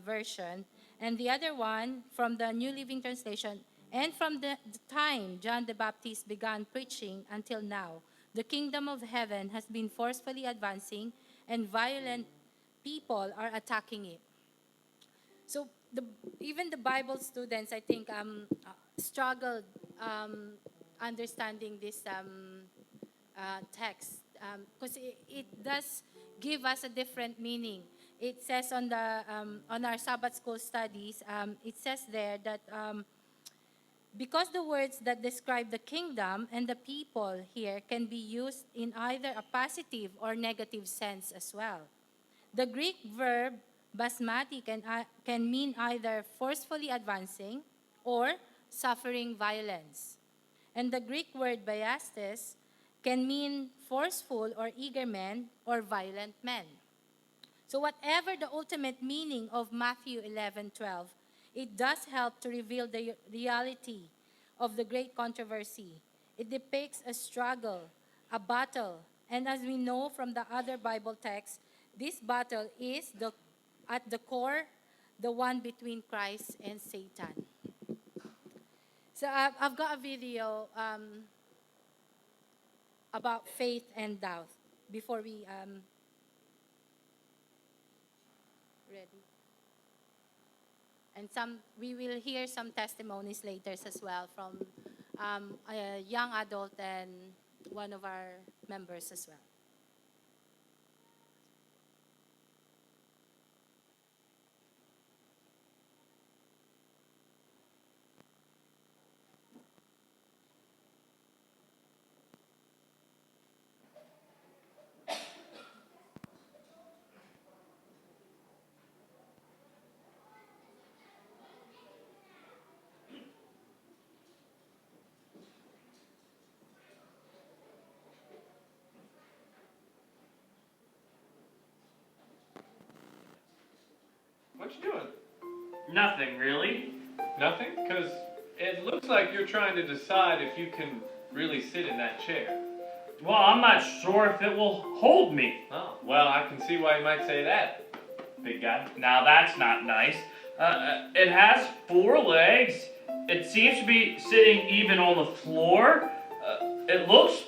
version, and the other one from the New Living Translation. And from the time John the Baptist began preaching until now, the kingdom of heaven has been forcefully advancing, and violent people are attacking it. So even the Bible students, I think, struggled understanding this text, because it does give us a different meaning. It says on our Sabbath school studies, it says there that because the words that describe the kingdom and the people here can be used in either a positive or negative sense as well. The Greek verb basmati can mean either forcefully advancing or suffering violence. And the Greek word biastes can mean forceful or eager men or violent men. So whatever the ultimate meaning of Matthew 11:12, it does help to reveal the reality of the great controversy. It depicts a struggle, a battle, and as we know from the other Bible texts, this battle is at the core, the one between Christ and Satan. So I've got a video about faith and doubt before we ready. And we will hear some testimonies later as well from a young adult and one of our members as well. What you doing? Nothing, really. Nothing? Because it looks like you're trying to decide if you can really sit in that chair. Well, I'm not sure if it will hold me. Oh, well, I can see why you might say that, big guy. Now that's not nice. It has 4 legs. It seems to be sitting even on the floor. It looks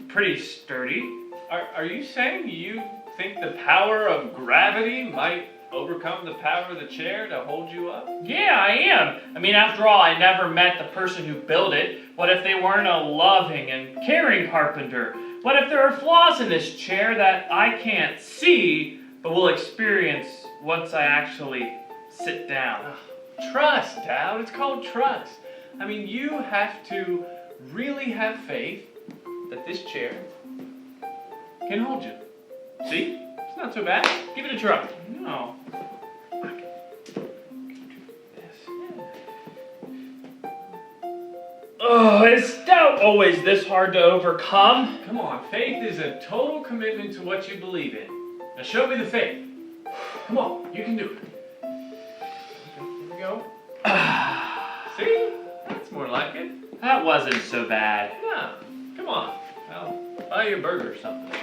pretty sturdy. Are you saying you think the power of gravity might overcome the power of the chair to hold you up? Yeah, I am. I mean, after all, I never met the person who built it. What if they weren't a loving and caring carpenter? What if there are flaws in this chair that I can't see, but will experience once I actually sit down? Trust, Dowd. It's called trust. I mean, you have to really have faith that this chair can hold you. See? It's not so bad. Give it a try. No. Oh, is doubt always this hard to overcome? Come on, faith is a total commitment to what you believe in. Now show me the faith. Come on, you can do it. Okay, here we go. See? That's more like it. That wasn't so bad. No, come on. I'll buy you a burger or something.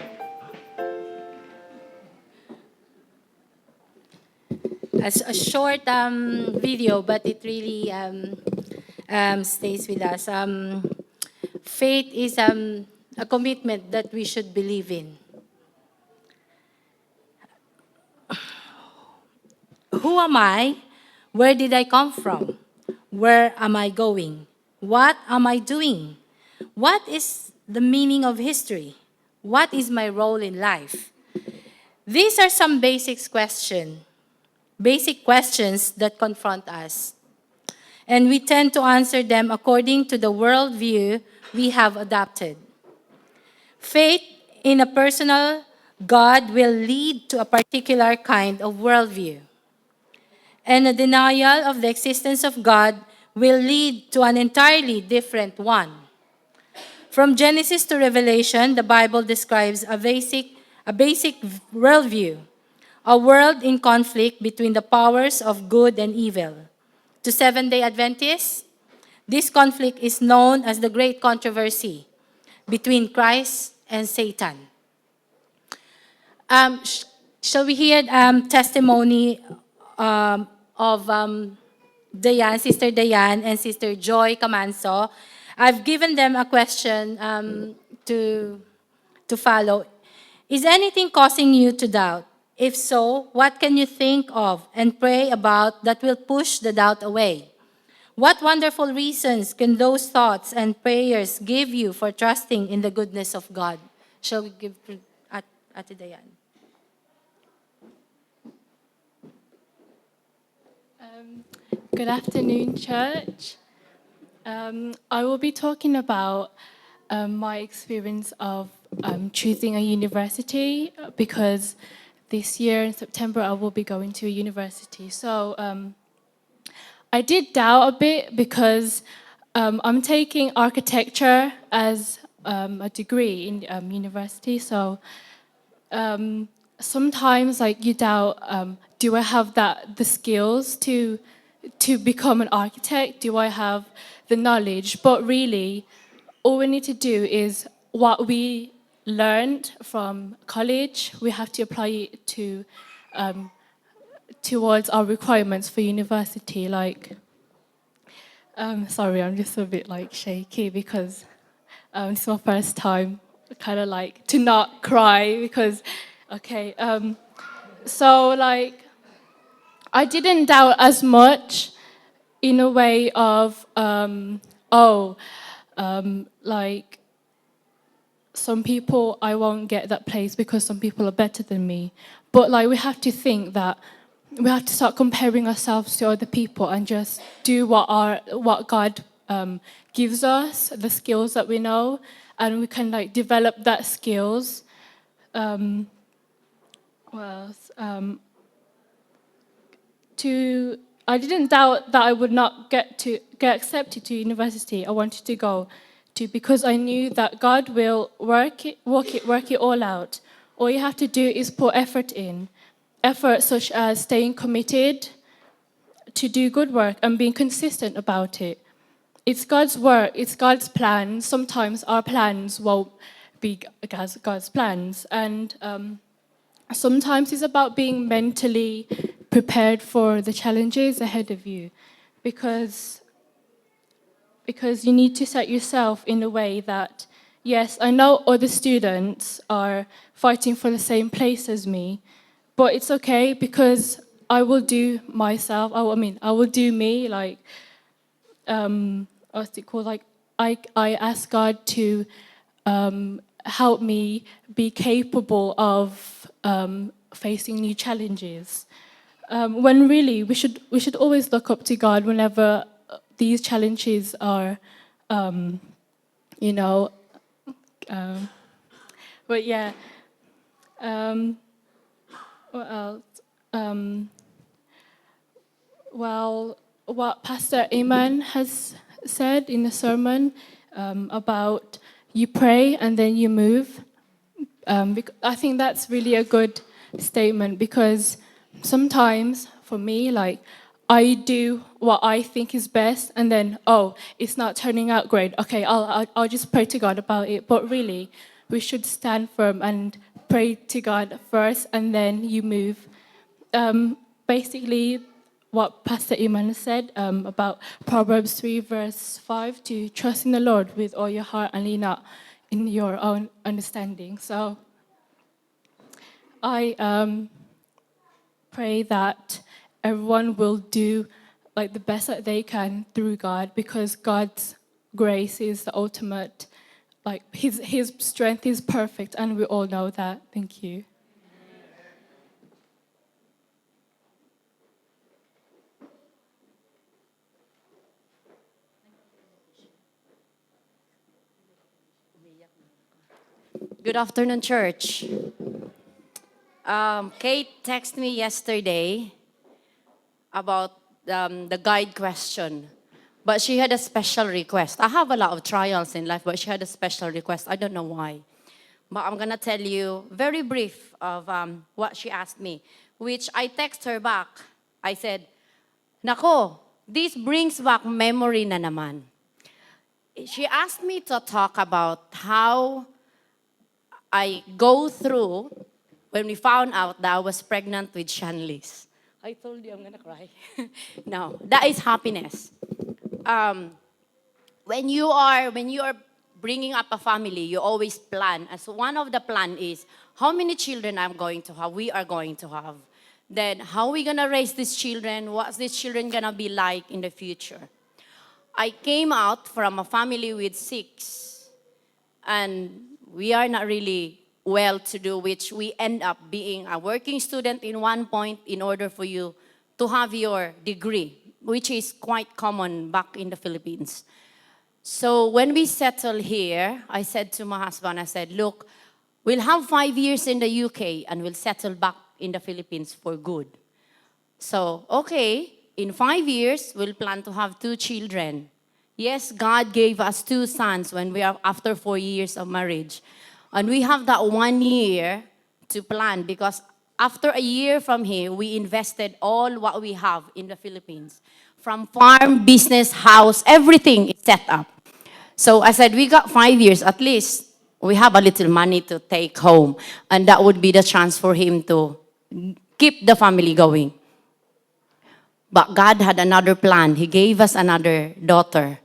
A short video, but it really stays with us. Faith is a commitment that we should believe in. Who am I? Where did I come from? Where am I going? What am I doing? What is the meaning of history? What is my role in life? These are some basic questions that confront us. And we tend to answer them according to the worldview we have adopted. Faith in a personal God will lead to a particular kind of worldview. And a denial of the existence of God will lead to an entirely different one. From Genesis to Revelation, the Bible describes a basic worldview, a world in conflict between the powers of good and evil. To Seventh-day Adventists, this conflict is known as the Great Controversy between Christ and Satan. Shall we hear testimony of Dayan, Sister Dayan, and Sister Joy Camanso. I've given them a question to follow. Is anything causing you to doubt? If so, what can you think of and pray about that will push the doubt away? What wonderful reasons can those thoughts and prayers give you for trusting in the goodness of God? Shall we give to Ate Dayan? Good afternoon, church. I will be talking about my experience of choosing a university because this year in September I will be going to a university. So I did doubt a bit because I'm taking architecture as a degree in university. So sometimes like you doubt, do I have the skills to become an architect? Do I have the knowledge? But really, all we need to do is what we learned from college, we have to apply it to towards our requirements for university. Like, sorry, I'm just a bit like shaky because it's my first time, kind of like to not cry because, okay. So like, I didn't doubt as much in a way of, like, some people, I won't get that place because some people are better than me. But like, we have to think that we have to start comparing ourselves to other people and just do what God gives us, the skills that we know, and we can like develop that skills. What else? I didn't doubt that I would not get accepted to university. I wanted to go to because I knew that God will work it all out. All you have to do is put effort in, effort such as staying committed to do good work and being consistent about it. It's God's work. It's God's plan. Sometimes our plans won't be God's plans, and sometimes it's about being mentally prepared for the challenges ahead of you, because you need to set yourself in a way that, yes, I know other students are fighting for the same place as me, but it's okay because I will do myself. I will do me. Like, what's it called? Like, I ask God to help me be capable of facing new challenges. When really we should always look up to God whenever these challenges are, you know. But yeah, what else? Well, what Pastor Iman has said in the sermon about you pray and then you move. I think that's really a good statement because sometimes for me, like, I do what I think is best and then, it's not turning out great. Okay, I'll just pray to God about it. But really, we should stand firm and pray to God first and then you move. Basically, what Pastor Iman said about Proverbs 3 verse 5, to trust in the Lord with all your heart and lean not in your own understanding. So I pray that everyone will do like the best that they can through God, because God's grace is the ultimate, like his strength is perfect, and we all know that. Thank you. Good afternoon, church. Kate texted me yesterday about the guide question, but she had a special request. I have a lot of trials in life, but she had a special request. I don't know why. But I'm going to tell you very brief of what she asked me, which I text her back. I said, Nako, this brings back memory na naman. She asked me to talk about how I go through when we found out that I was pregnant with Shanlis. I told you I'm gonna cry. No, that is happiness. Um, when you are bringing up a family, you always plan. As one of the plan is how many children I'm going to have. We are going to have. Then how we gonna raise these children? What's these children gonna be like in the future? I came out from a family with 6, and we are not really well to do, which we end up being a working student in one point in order for you to have your degree, which is quite common back in the Philippines. So when we settle here, I said to my husband, I said, look, we'll have 5 years in the UK and we'll settle back in the Philippines for good. So, okay, in 5 years, we'll plan to have 2 children. Yes, God gave us 2 sons when we are after 4 years of marriage. And we have that 1 year to plan because after a year from here, we invested all what we have in the Philippines. From farm, business, house, everything is set up. So I said, we got 5 years at least. We have a little money to take home. And that would be the chance for him to keep the family going. But God had another plan. He gave us another daughter.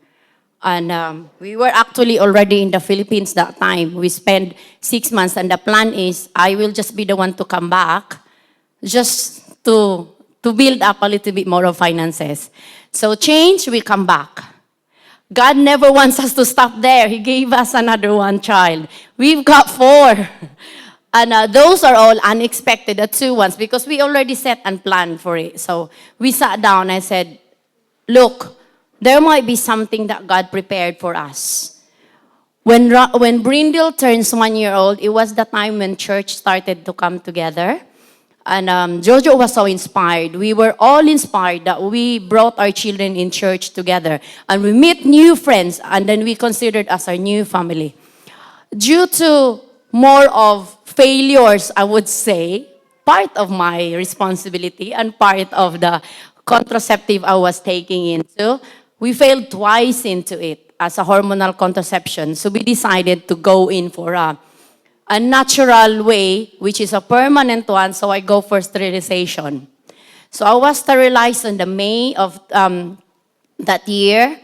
And we were actually already in the Philippines that time. We spent 6 months, and the plan is I will just be the one to come back just to build up a little bit more of finances. So change, we come back. God never wants us to stop there. He gave us another 1 child. We've got 4. And those are all unexpected, the 2 ones, because we already set and planned for it. So we sat down and said, look, there might be something that God prepared for us. When Brindle turns 1 year old, it was the time when church started to come together. And Jojo was so inspired. We were all inspired that we brought our children in church together. And we meet new friends, and then we considered as our new family. Due to more of failures, I would say, part of my responsibility and part of the contraceptive I was taking into, we failed twice into it as a hormonal contraception. So we decided to go in for a natural way, which is a permanent one, so I go for sterilization. So I was sterilized in the May of that year.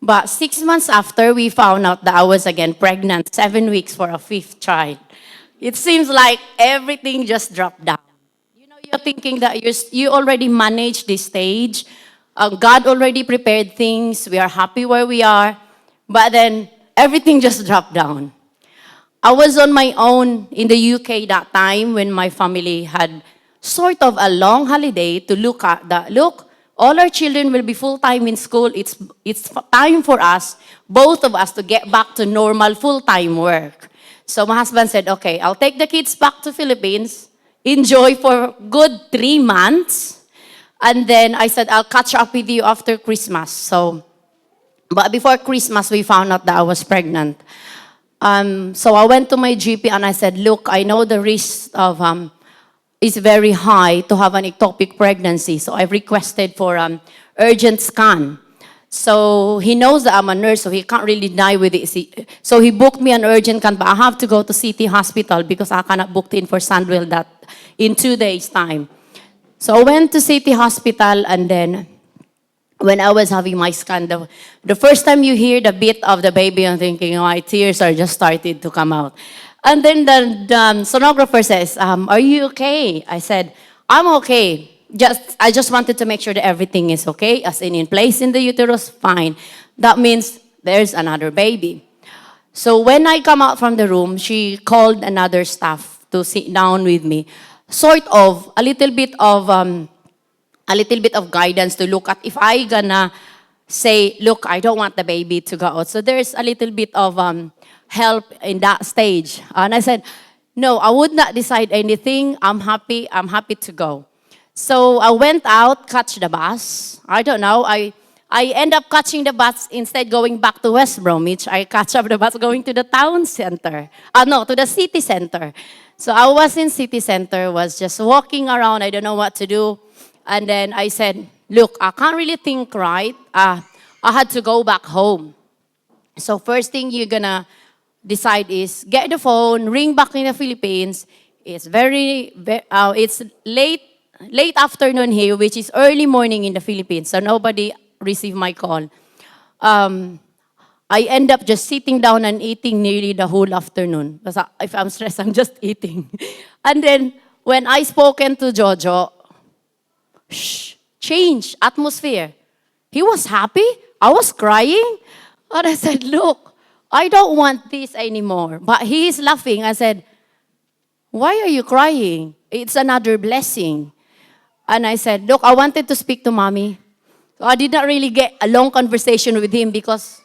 But 6 months after, we found out that I was again pregnant, 7 weeks for a 5th child. It seems like everything just dropped down. You know, you're thinking that you already managed this stage. God already prepared things. We are happy where we are. But then everything just dropped down. I was on my own in the UK that time when my family had sort of a long holiday to look at that. Look, all our children will be full-time in school. It's time for us, both of us, to get back to normal full-time work. So my husband said, okay, I'll take the kids back to Philippines, enjoy for good 3 months, and then I said, I'll catch up with you after Christmas. But before Christmas, we found out that I was pregnant. So I went to my GP and I said, look, I know the risk of is very high to have an ectopic pregnancy. So I requested for urgent scan. So he knows that I'm a nurse, so he can't really deny with it. So he booked me an urgent scan, but I have to go to City Hospital because I cannot book in for Sandwell that in 2 days' time. So I went to City Hospital, and then when I was having my scan, the first time you hear the beat of the baby, I'm thinking, oh, my tears are just started to come out. And then the sonographer says, are you okay? I said, I'm okay. I just wanted to make sure that everything is okay, as in place in the uterus, fine. That means there's another baby. So when I come out from the room, she called another staff to sit down with me, sort of a little bit of guidance to look at if I gonna say, look, I don't want the baby to go out. So there's a little bit of help in that stage. And I said, no, I would not decide anything. I'm happy to go. So I went out, catch the bus. I don't know, I end up catching the bus instead going back to West Bromwich. I catch up the bus going to the town center. To the city center. So I was in city center, was just walking around. I don't know what to do. And then I said, look, I can't really think right. I had to go back home. So first thing you're gonna decide is get the phone, ring back in the Philippines. It's it's late late afternoon here, which is early morning in the Philippines, so nobody received my call. I end up just sitting down and eating nearly the whole afternoon. Because if I'm stressed, I'm just eating. And then when I spoken to Jojo, change atmosphere. He was happy. I was crying. And I said, look, I don't want this anymore. But he is laughing. I said, why are you crying? It's another blessing. And I said, look, I wanted to speak to mommy. So I did not really get a long conversation with him because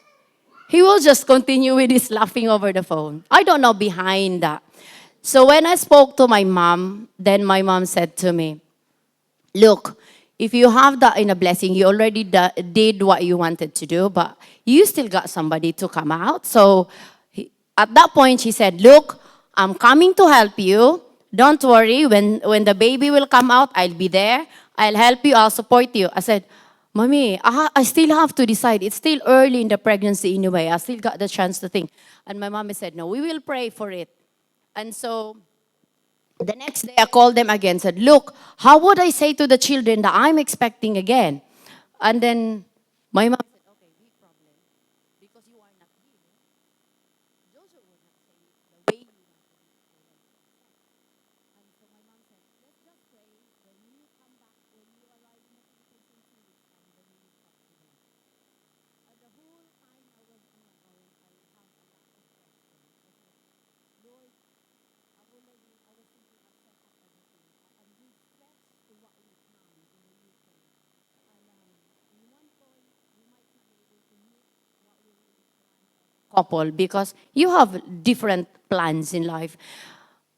he will just continue with his laughing over the phone. I don't know behind that. So when I spoke to my mom, then my mom said to me, look, if you have that in a blessing, you already did what you wanted to do, but you still got somebody to come out. So at that point, she said, look, I'm coming to help you. Don't worry. When the baby will come out, I'll be there. I'll help you. I'll support you. I said, Mommy, I still have to decide. It's still early in the pregnancy anyway. I still got the chance to think. And my mommy said, no, we will pray for it. And so the next day I called them again, said, look, how would I say to the children that I'm expecting again? And then my mom said, okay, big problem. Because you are not here. Joseph would not say it the way you want to be. And so my mom said, let's just pray. When you come back, when you arrive in the Philippines in 2 weeks, then we will talk to them. And the whole time I was on my own, I have a lot of questions. I said, Lord, I was thinking of set up everything. And we stretched to what we can in the UK. And in one point, we might not be able to meet what we really plan as a couple because you have different plans in life.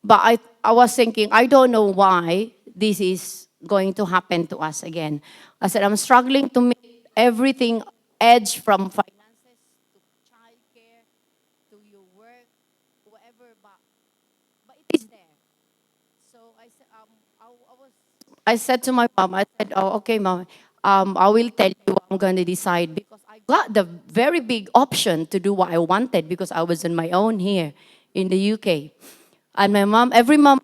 But I was thinking, I don't know why this is going to happen to us again. I said, I'm struggling to meet everything edge from finances to childcare to your work, whatever, but it is there. So I said to my mom, I said, oh, okay, mom, I will tell you what I'm going to decide because I got the very big option to do what I wanted because I was on my own here in the UK. And my mom, every time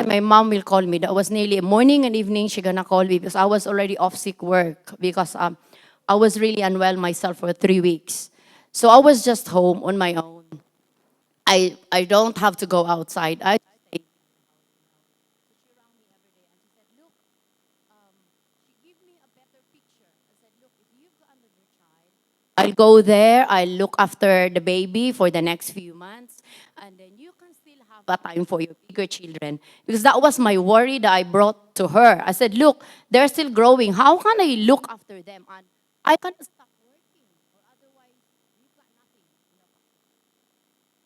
my mom will call me, that was nearly morning and evening, she gonna call me because I was already off sick work because I was really unwell myself for 3 weeks. So I was just home on my own. I don't have to go outside. I stay. She rang me every day and she said, look, she gave me a better picture. I said, look, if you've got another child, I'll go there, I'll look after the baby for the next few months, and then you can still have a time for your bigger children. Because that was my worry that I brought to her. I said, look, they're still growing. How can I look after them? And I can't stop working, or otherwise, you've got nothing.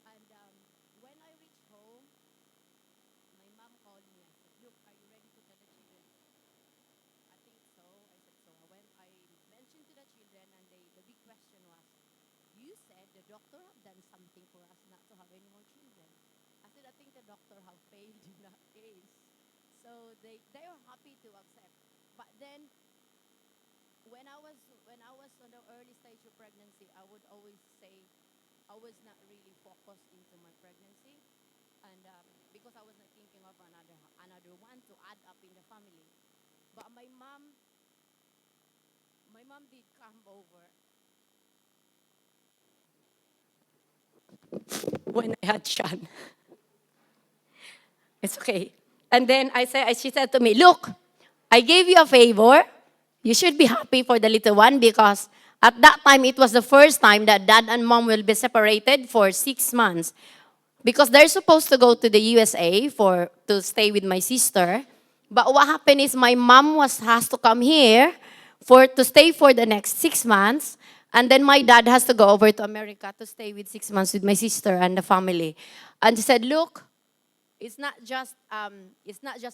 And when I reached home, my mom called me and said, look, are you ready to tell the children? I think so. I said so. When I mentioned to the children, and the big question was, you said the doctor have done something for us not to have any more children. I said, I think the doctor have failed in that case. So they were happy to accept. But then when I was on the early stage of pregnancy, I would always say I was not really focused into my pregnancy, and because I was not thinking of another one to add up in the family. But my mom did come over when I had Sean. It's okay. And then she said to me, look, I gave you a favor. You should be happy for the little one because at that time, it was the first time that dad and mom will be separated for 6 months. Because they're supposed to go to the USA to stay with my sister. But what happened is my mom has to come here to stay for the next 6 months. And then my dad has to go over to America to stay with 6 months with my sister and the family. And she said, look, it's not just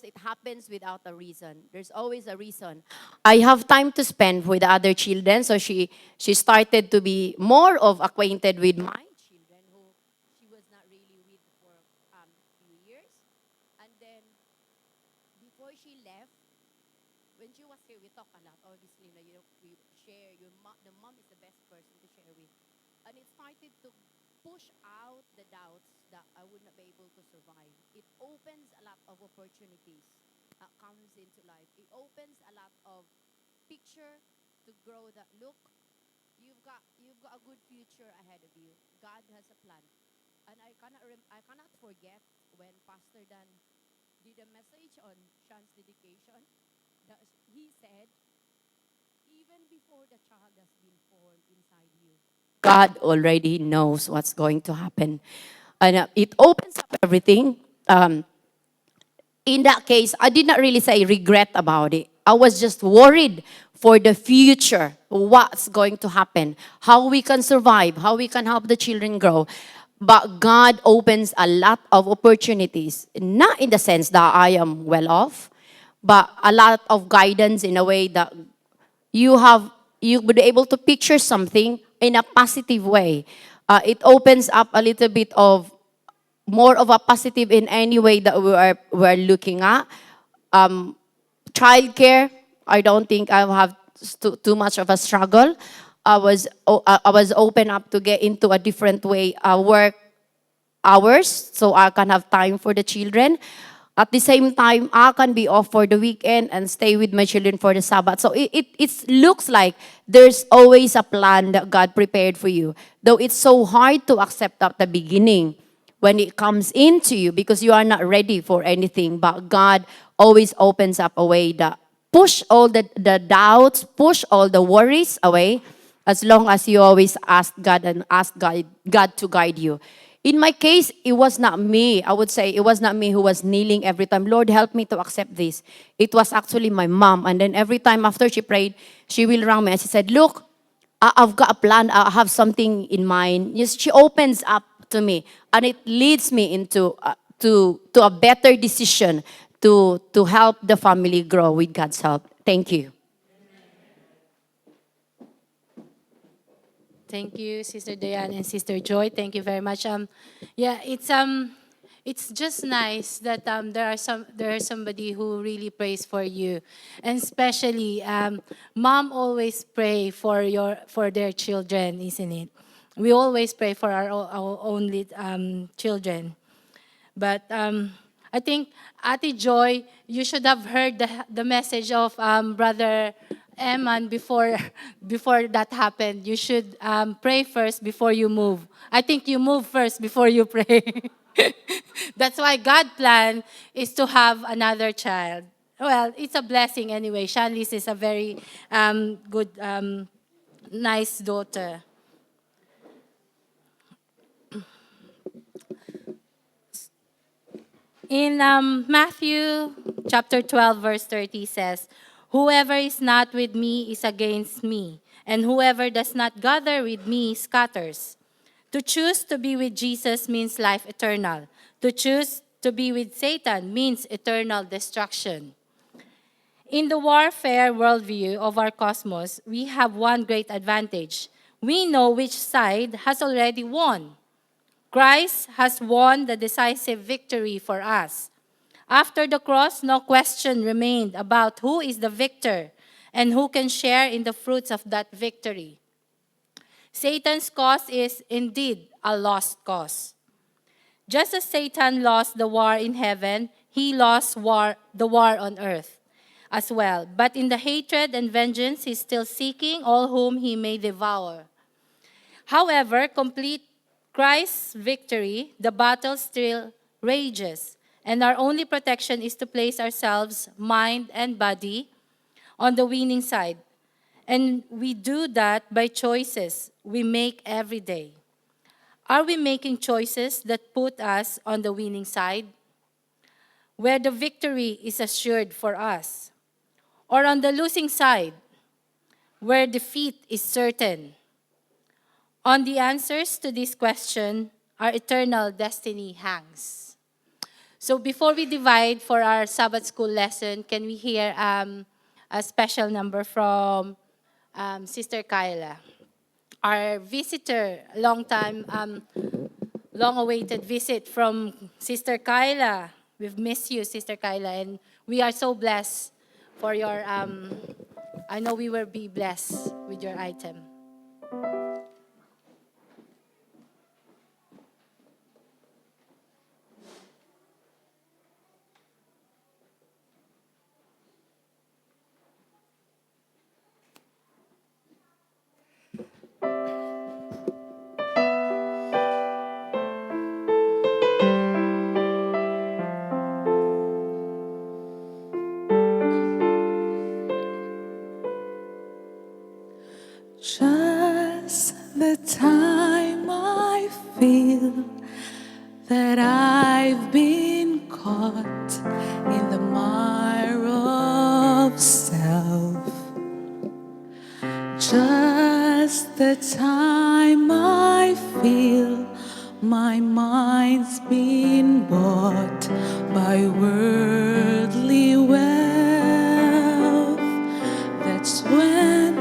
it happens without a reason. There's always a reason. I have time to spend with the other children, so she started to be more of acquainted with my children who she was not really with for a few years. And then before she left, when she was here, we talked a lot. Obviously, we share. The mom is the best person to share with, and it started to push out the doubts that I would not be able to survive. It opens a lot of opportunities. comes into life. It opens a lot of picture to grow that look. You've got a good future ahead of you. God has a plan, and I cannot forget when Pastor Dan did a message on Sean's dedication. That he said, even before the child has been formed inside you, God already knows what's going to happen, and it opens up everything. In that case, I did not really say regret about it. I was just worried for the future, what's going to happen, how we can survive, how we can help the children grow. But God opens a lot of opportunities, not in the sense that I am well off, but a lot of guidance in a way that you would be able to picture something in a positive way. It opens up a little bit of more of a positive in any way that we're looking at. Childcare, I don't think I have too much of a struggle. I was open up to get into a different way work hours so I can have time for the children. At the same time, I can be off for the weekend and stay with my children for the Sabbath. So it looks like there's always a plan that God prepared for you. Though it's so hard to accept at the beginning when it comes into you because you are not ready for anything. But God always opens up a way that push all the doubts, push all the worries away as long as you always ask God and ask God to guide you. In my case, it was not me. I would say it was not me who was kneeling every time. Lord, help me to accept this. It was actually my mom. And then every time after she prayed, she will ring me and she said, look, I've got a plan. I have something in mind. Yes, she opens up to me. And it leads me into to a better decision to help the family grow with God's help. Thank you. Thank you, Sister Diane and Sister Joy. Thank you very much. Yeah, it's just nice that there is somebody who really prays for you, and especially mom always pray for their children, isn't it? We always pray for our only children. But I think, Ate Joy, you should have heard the message of Brother Eman before that happened. You should pray first before you move. I think you move first before you pray. That's why God plan is to have another child. Well, it's a blessing anyway. Shanlis is a very good, nice daughter. In Matthew chapter 12, verse 30 says, whoever is not with me is against me, and whoever does not gather with me scatters. To choose to be with Jesus means life eternal. To choose to be with Satan means eternal destruction. In the warfare worldview of our cosmos, we have one great advantage. We know which side has already won. Christ has won the decisive victory for us. After the cross, no question remained about who is the victor and who can share in the fruits of that victory. Satan's cause is indeed a lost cause. Just as Satan lost the war in heaven, he lost the war on earth as well. But in the hatred and vengeance, he's still seeking all whom he may devour. However, complete Christ's victory, the battle still rages, and our only protection is to place ourselves, mind and body, on the winning side. And we do that by choices we make every day. Are we making choices that put us on the winning side, where the victory is assured for us? Or on the losing side, where defeat is certain? On the answers to this question, our eternal destiny hangs. So before we divide for our Sabbath school lesson, can we hear a special number from Sister Kyla? Our visitor, long-awaited visit from Sister Kyla. We've missed you, Sister Kyla, and we are so blessed for your, I know we will be blessed with your item. Just the time I feel that I've been caught in the mire of self. Just the time I feel my mind's been bought by worldly wealth. That's when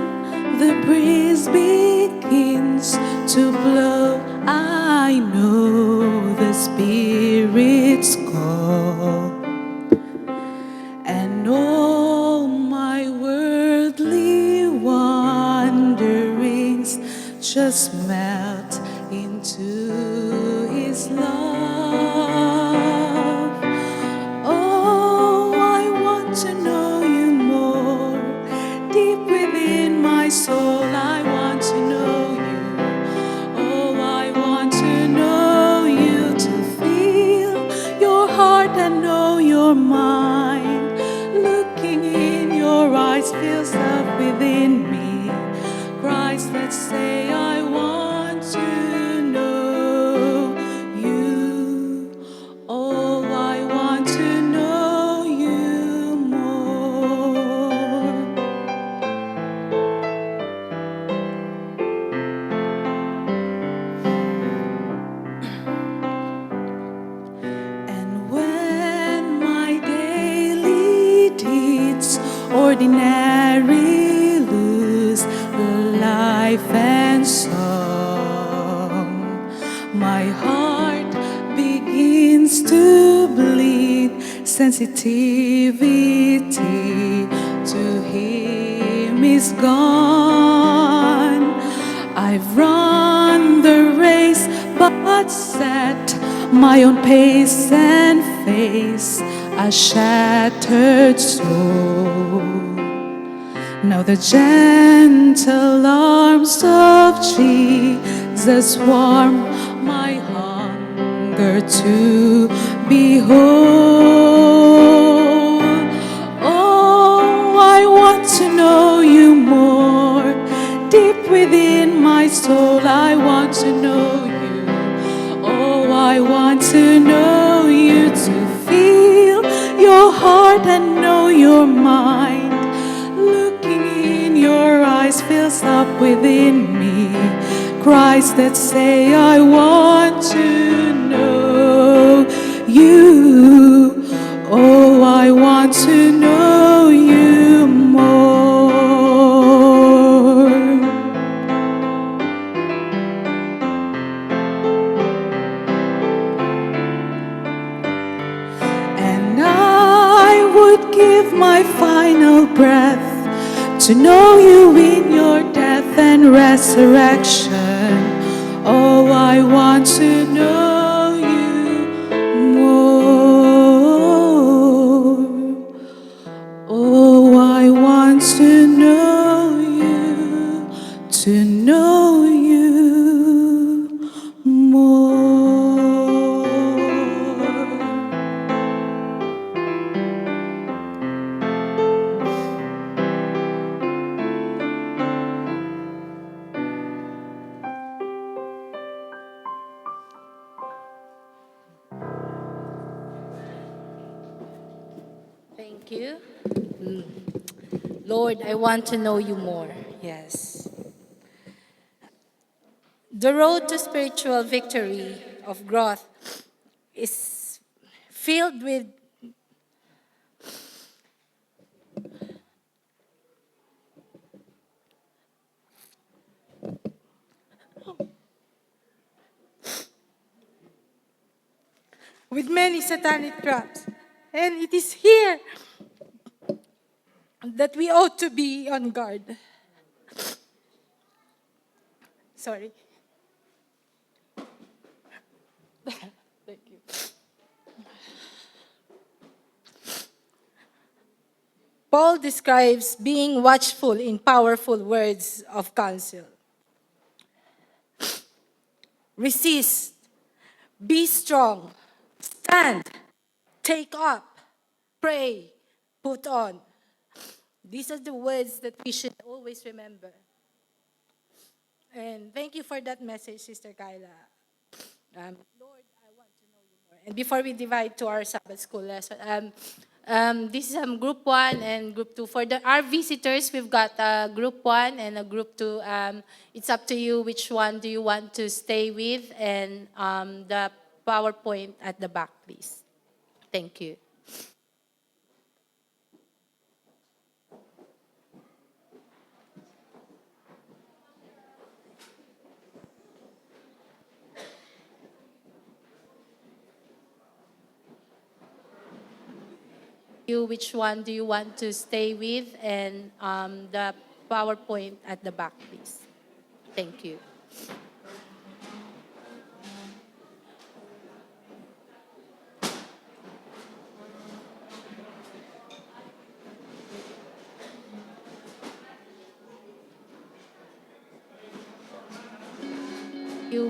the breeze begins to blow. I know the Spirit's call, and all my worldly wanderings just melt into His love. Oh, I want to know You more. Deep within my soul, I want to know You. Oh, I want to know You, to feel Your heart and know Your mind. Looking in Your eyes fills up within me. Christ, let's say I want to know You. Oh, I want to know You more. And when my daily deeds ordinary lose life and song, my heart begins to bleed. Sensitivity to Him is gone. I've run the race, but set my own pace and face a shattered soul. Now the gentle arms of Jesus warm my hunger to behold. Oh, I want to know You more. Deep within my soul, I want to know You. Oh, I want to know You, to feel Your heart and know Your mind. Looking in Your eyes fills up within me. Christ, let's say I want to know You. Oh, I want to know You more. And I would give my final breath to know You in Your death and resurrection. Oh, I want to know You more. Oh, I want to know You, to know You more. Thank you. Lord, I want to know You more. Yes. The road to spiritual victory of growth is filled with many satanic traps. And it is here that we ought to be on guard. Sorry. Thank you. Paul describes being watchful in powerful words of counsel. Resist, be strong, stand, take up, pray, put on. These are the words that we should always remember. And thank you for that message, Sister Kyla. Lord, I want to know you more. And before we divide to our Sabbath school lesson, this is group 1 and group 2. For our visitors, we've got group 1 and a group 2. It's up to you which one do you want to stay with, and the PowerPoint at the back, please. Thank you. Which one do you want to stay with, and the PowerPoint at the back, please. Thank you.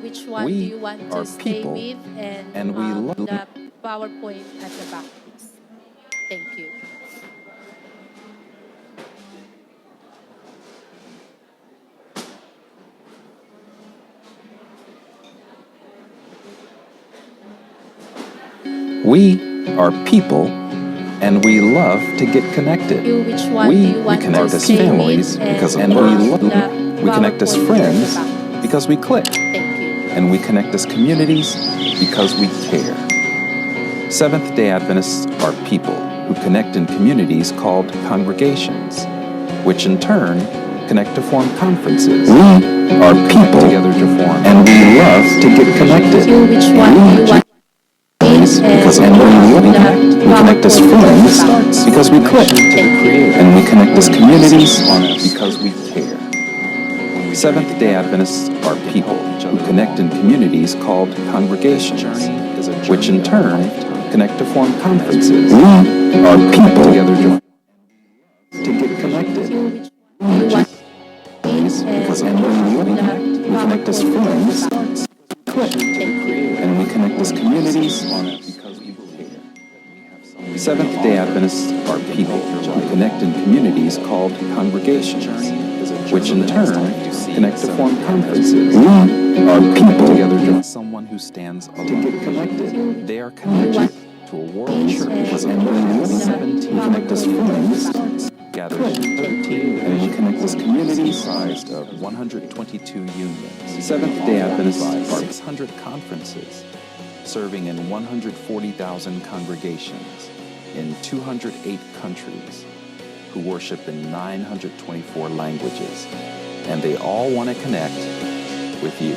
Which one do We you want are to stay people, with, and we love the PowerPoint at the back, please. Thank you. We are people, and we love to get connected. Which one do you want connect to as stay families with, because and we connect as PowerPoint friends at the back. because we click, Thank you. and we connect as communities because we care. Seventh-day Adventists are people who connect in communities called congregations, which in turn connect to form conferences. We are people together to form, and we love to get connected. Which one do you want? Because we connect as friends because we click, and we connect as communities because we care. Seventh-day Adventists are people who connect in communities called congregations, which in turn connect to form conferences. We are people together to get connected. Because we connect as friends, click, and we connect as communities because we care. Seventh-day Adventists are people who connect in communities called congregations, which in turn connect to form conferences. We are people together to someone who stands alone. To get connected, they are connected to a world church that has 17 connect as friends, gathered in 13 and we connect as communities comprised of 122 unions. Seventh-day Adventists are 600 conferences, serving in 140,000 congregations in 208 countries, who worship in 924 languages, and they all want to connect with you.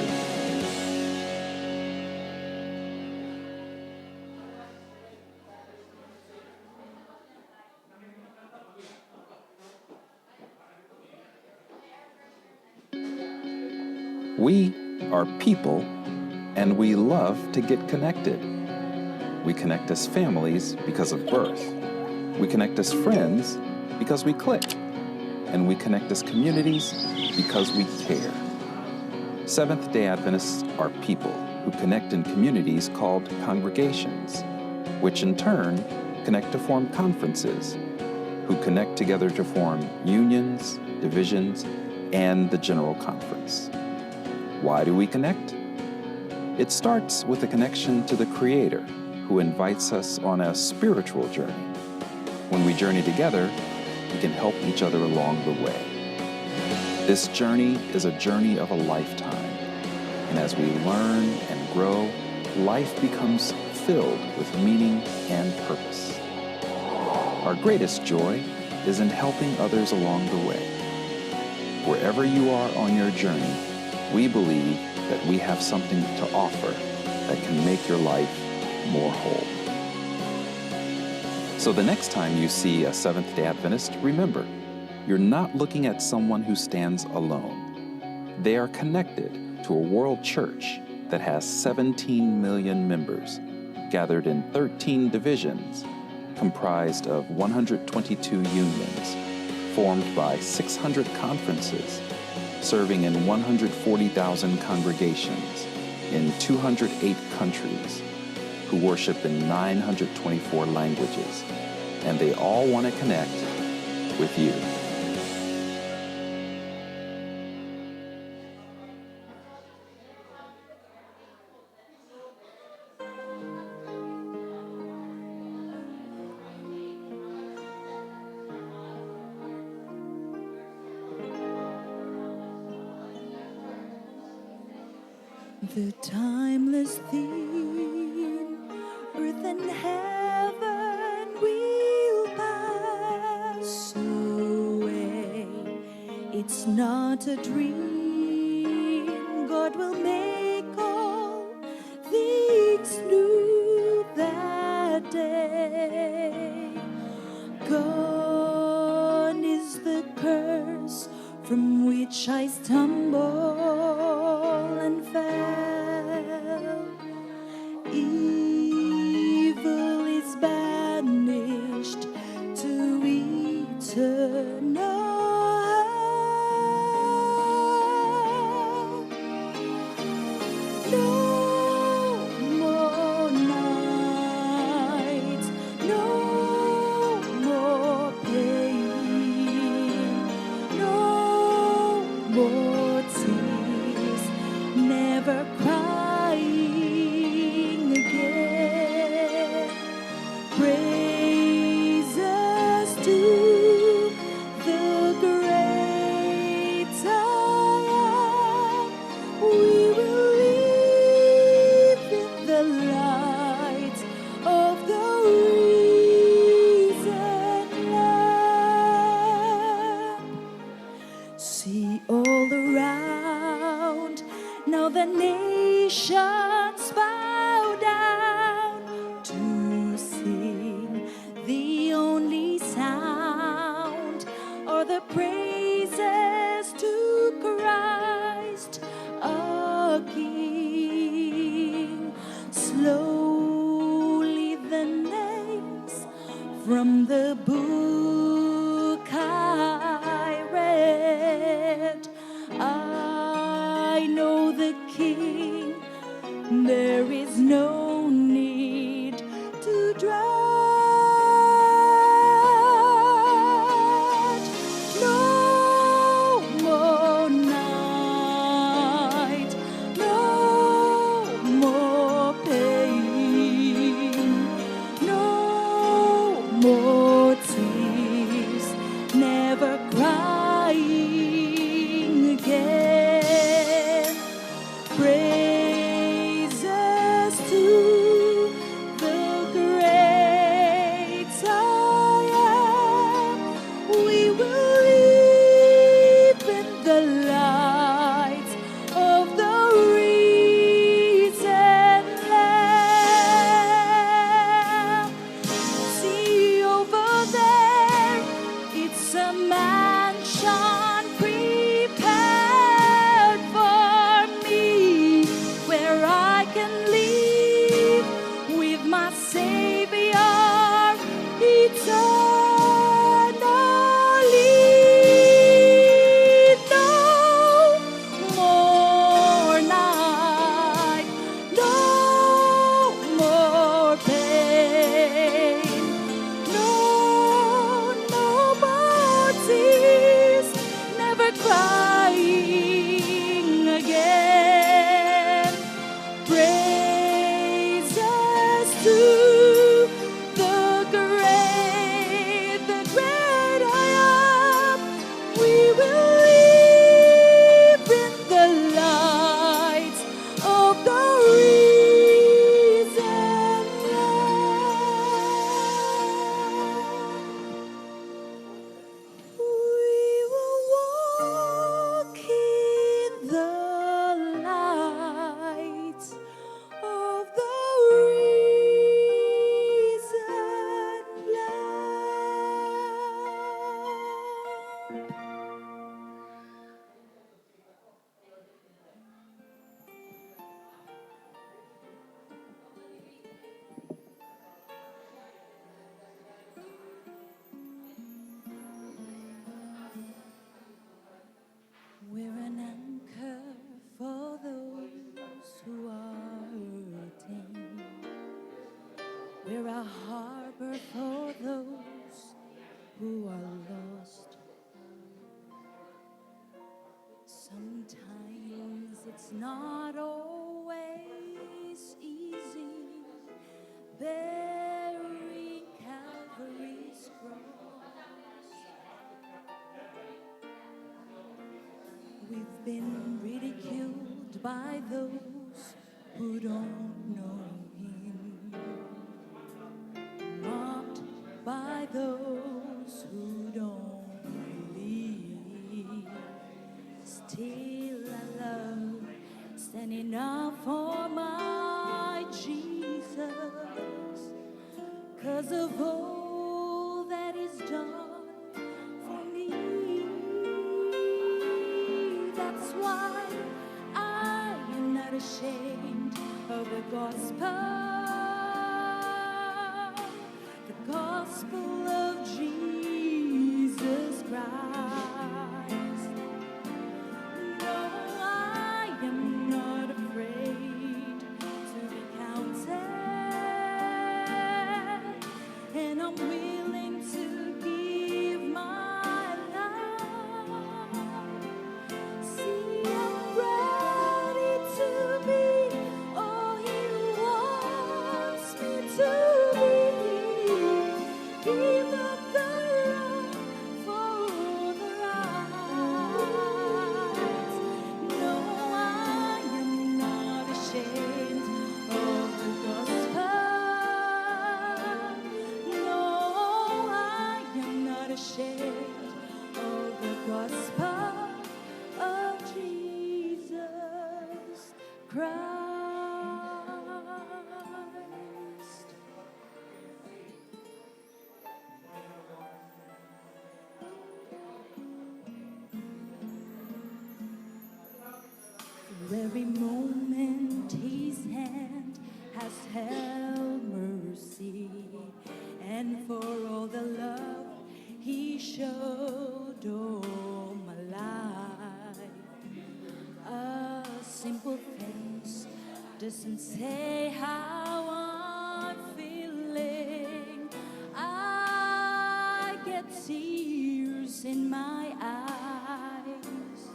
We are people, and we love to get connected. We connect as families because of birth. We connect as friends because we click. And we connect as communities because we care. Seventh-day Adventists are people who connect in communities called congregations, which in turn connect to form conferences, who connect together to form unions, divisions, and the General Conference. Why do we connect? It starts with a connection to the Creator, who invites us on a spiritual journey. When we journey together, we can help each other along the way. This journey is a journey of a lifetime, and as we learn and grow, life becomes filled with meaning and purpose. Our greatest joy is in helping others along the way. Wherever you are on your journey, we believe that we have something to offer that can make your life more whole. So the next time you see a Seventh-day Adventist, remember, you're not looking at someone who stands alone. They are connected to a world church that has 17 million members, gathered in 13 divisions, comprised of 122 unions, formed by 600 conferences, serving in 140,000 congregations in 208 countries, who worship in 924 languages, and they all want to connect with you. The timeless theme, earth and heaven will pass away. It's not a dream, God will make all things new that day. Gone is the curse from which I stumble and fell. Evil is banished to eternal hell. No more nights, no more pain, no more tears, never crying again. Praises to the great I am. We will live in the light of the risen Lamb. See all around, now the nations bow down to sing. The only sound are the praises to Christ our King. Slowly the names from the book I read, I know the King, there is no need to dread. No more night, no more pain, no more tears, never crying again. Praises to the great I am. We will live in the light of the risen Lamb. See over there, it's a mansion prepared for me, where I can live with my Savior eternally. No more night, no more pain, no more tears, never crying again. Praises to the great I am. We will live in the light of the risen Lamb. We will walk in the light of the risen Lamb. We're an anchor for those who are hurting. We're a harbor for those who are lost. Sometimes it's not always easy bearing Calvary's cross. We've been ridiculed by those who don't know him, mocked by those who don't believe. Still I love standing up for my Jesus, 'cause of all that He's done for me. That's why I am not ashamed of the gospel of Jesus Christ. No, I am not afraid to be counted, and I'm willing to give my life. See, I'm ready to be all He wants me to be. Give up the wrong for the right. No, I am not ashamed of the gospel. No, I am not ashamed of the gospel of Jesus Christ. For every moment His hand has held mercy, and for all the love He showed all my life. A simple face doesn't say how I'm feeling. I get tears in my eyes.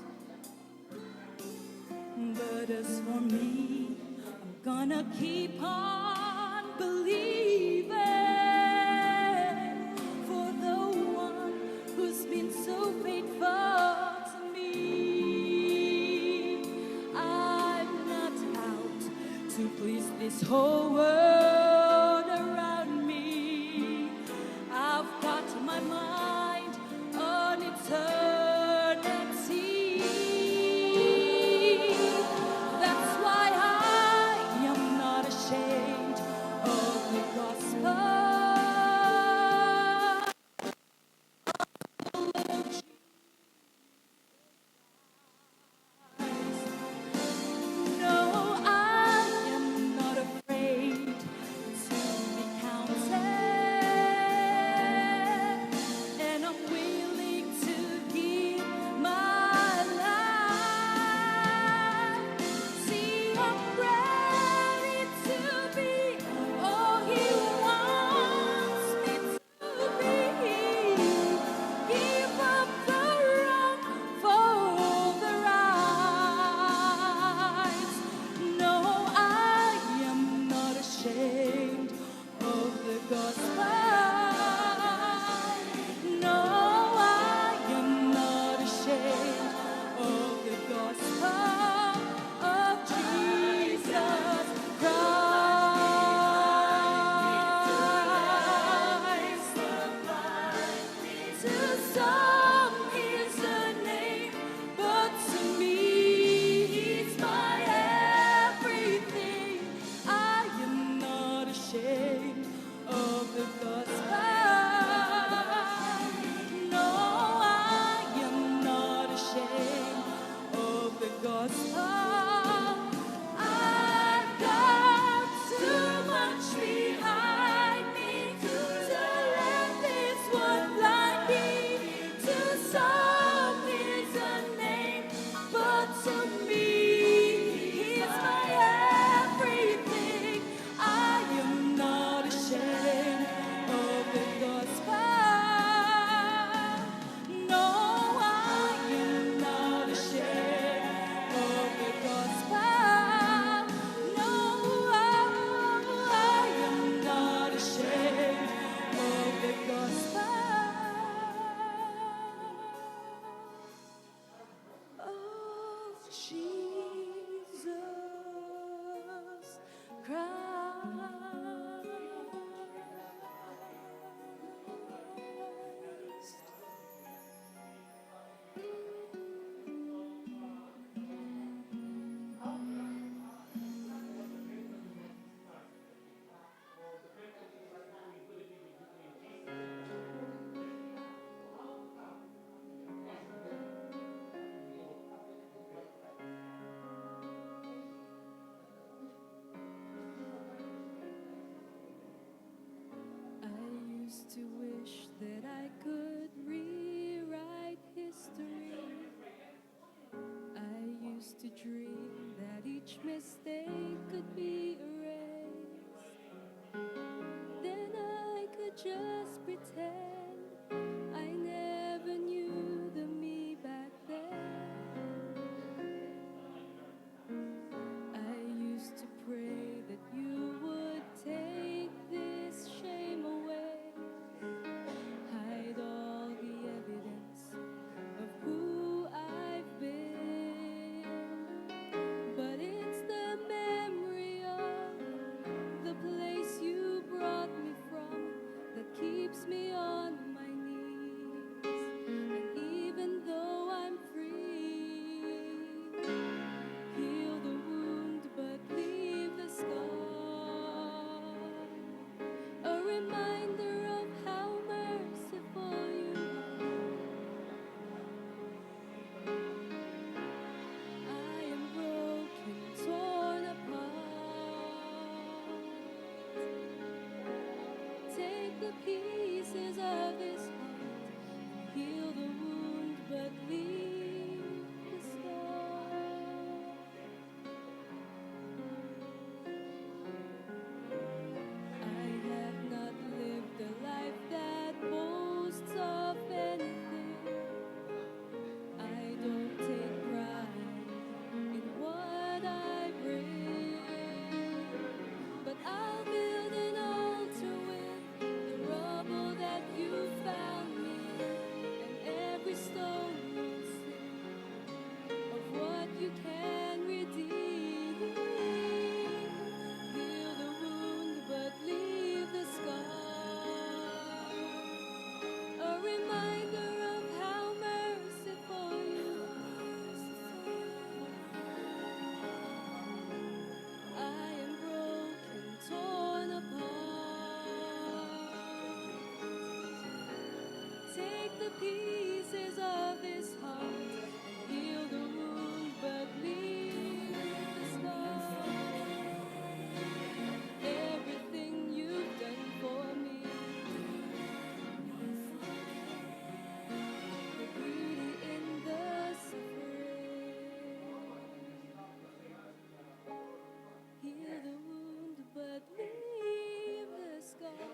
But as for me, I'm gonna keep on believing for the one who's been so faithful to me. I'm not out to please this whole world around me. I've got my mind on eternity. That's why I am not ashamed of the gospel. No, I am not afraid to dream that each mistake could be erased. Then I could just pretend I never knew the me back then. I used to pray that you would take this shame away, hide all the evidence of who I've been. But it's the memory of the place you brought me from that keeps me on my knees. And even though I'm free, heal the wound but leave the scar. A reminder of how merciful you are. I am broken, torn apart. Take the pieces of this heart, heal the wound but leave the scar. I have not lived a life that boasts of anything. I don't take pride in what I bring, but I'll build an altar with the rubble that you found me, and every stone will sing of what you can redeem. Heal the wound, but leave the scar. A reminder of how merciful you are. I am broken, torn apart. Take the pieces of this heart, heal the wound, but leave the scar. Everything you've done for me, the beauty in the suffering. Heal the wound, but leave the scar.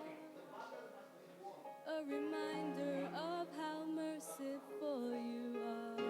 A reminder of how merciful you are.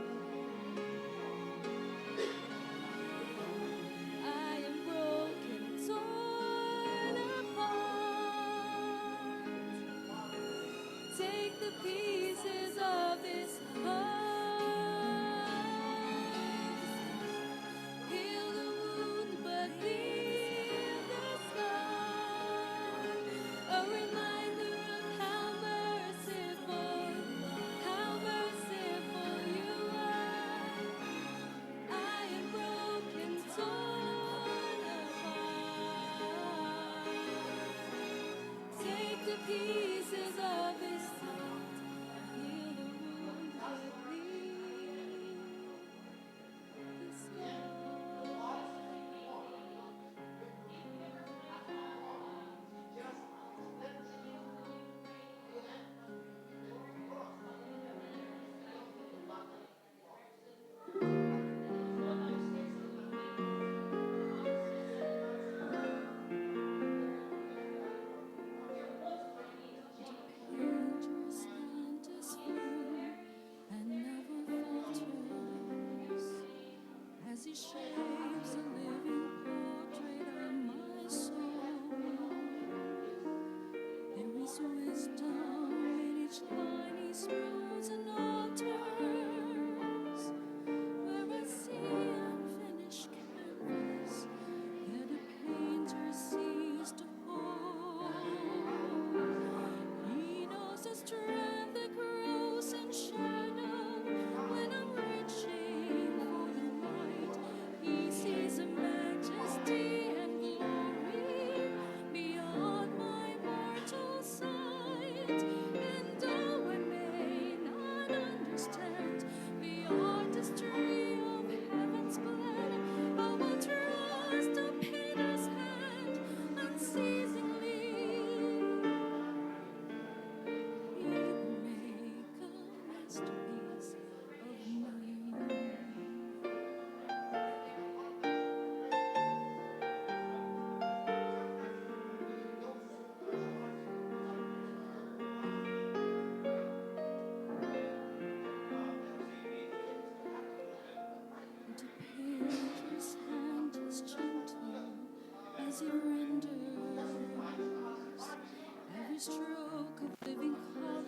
stroke of living color,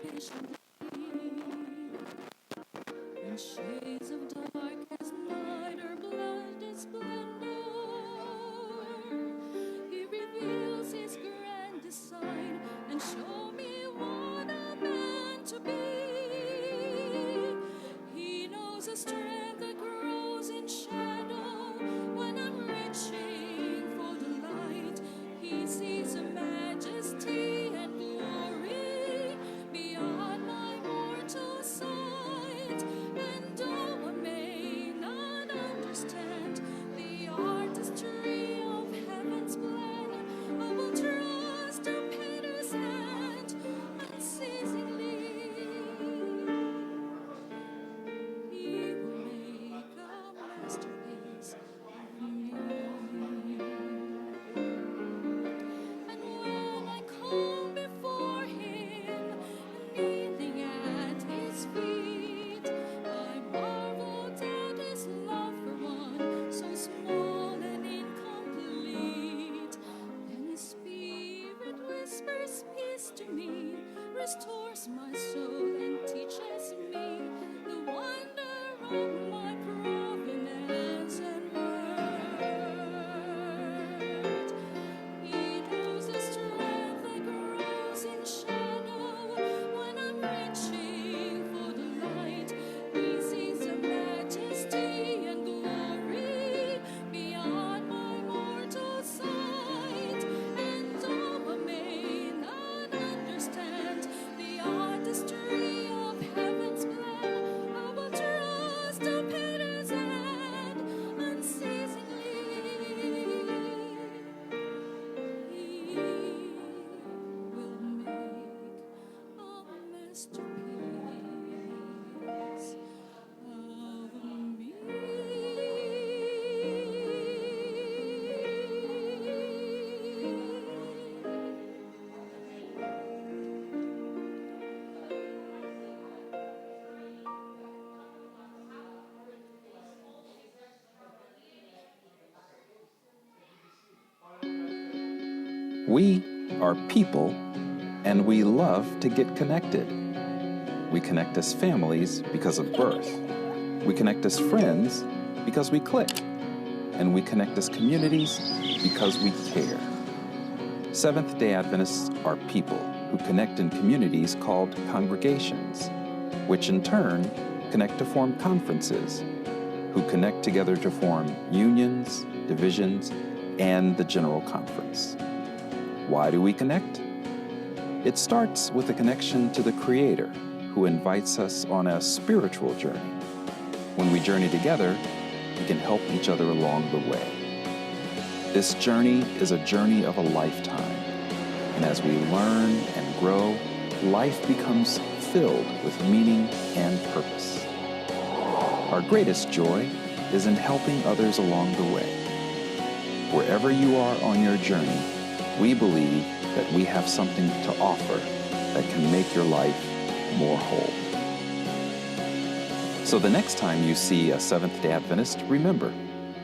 patiently, in shades of dark as night or blooded splendor, he reveals his grand design and show me what I'm meant to be. He knows the strength that grows in shadow when I'm reaching for the light. He sees a majesty and glory beyond my mortal sight. And though I may not understand the artistry of heaven's plan, I will trust the painter's hand unceasingly. He will make a masterpiece of me. And when I come before him, kneeling at his feet, I marveled at his love for one so small and incomplete. Then his spirit whispers peace to me, restores my soul and teaches me the wonder of my provenance and worth. He knows the strength that grows in shadow when I'm reaching for the light. He sees the majesty and glory beyond my mortal sight. And though I may not understand the artistry of heaven's plan, I will trust the painter's hand unceasingly. He will make a masterpiece of me. We are people, and we love to get connected. We connect as families because of birth. We connect as friends because we click. And we connect as communities because we care. Seventh-day Adventists are people who connect in communities called congregations, which in turn connect to form conferences, who connect together to form unions, divisions, and the General Conference. Why do we connect? It starts with a connection to the Creator, who invites us on a spiritual journey. When we journey together, we can help each other along the way. This journey is a journey of a lifetime, and as we learn and grow, life becomes filled with meaning and purpose. Our greatest joy is in helping others along the way. Wherever you are on your journey, we believe that we have something to offer that can make your life more whole. So the next time you see a Seventh-day Adventist, remember,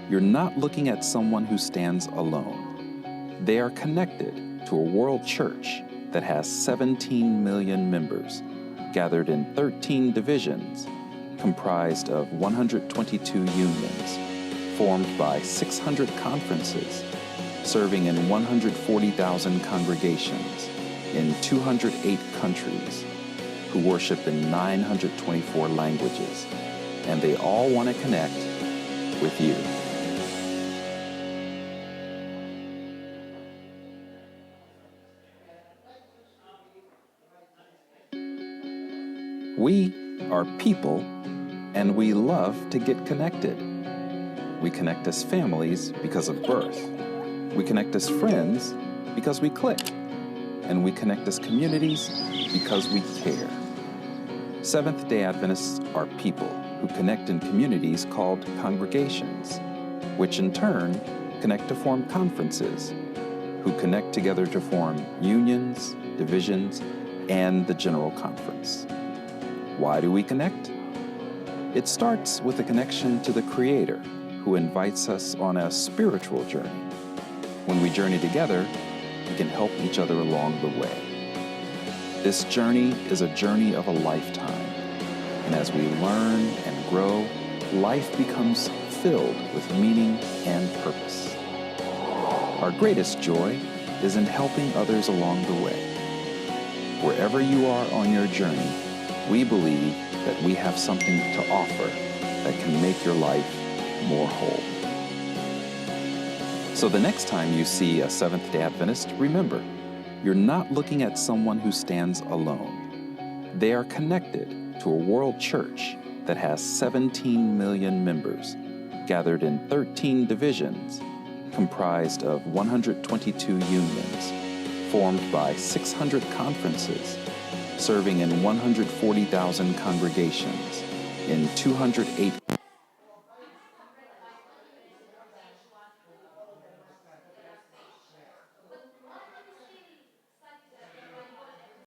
you're not looking at someone who stands alone. They are connected to a world church that has 17 million members, gathered in 13 divisions, comprised of 122 unions, formed by 600 conferences, serving in 140,000 congregations in 208 countries, who worship in 924 languages, and they all want to connect with you. We are people, and we love to get connected. We connect as families because of birth. We connect as friends because we click. And we connect as communities because we care. Seventh-day Adventists are people who connect in communities called congregations, which in turn connect to form conferences, who connect together to form unions, divisions, and the General Conference. Why do we connect? It starts with a connection to the Creator, who invites us on a spiritual journey. When we journey together, we we can help each other along the way. This journey is a journey of a lifetime, and as we learn and grow, life becomes filled with meaning and purpose. Our greatest joy is in helping others along the way. Wherever you are on your journey, we believe that we have something to offer that can make your life more whole. So the next time you see a Seventh-day Adventist, remember, you're not looking at someone who stands alone. They are connected to a world church that has 17 million members, gathered in 13 divisions, comprised of 122 unions, formed by 600 conferences, serving in 140,000 congregations in 208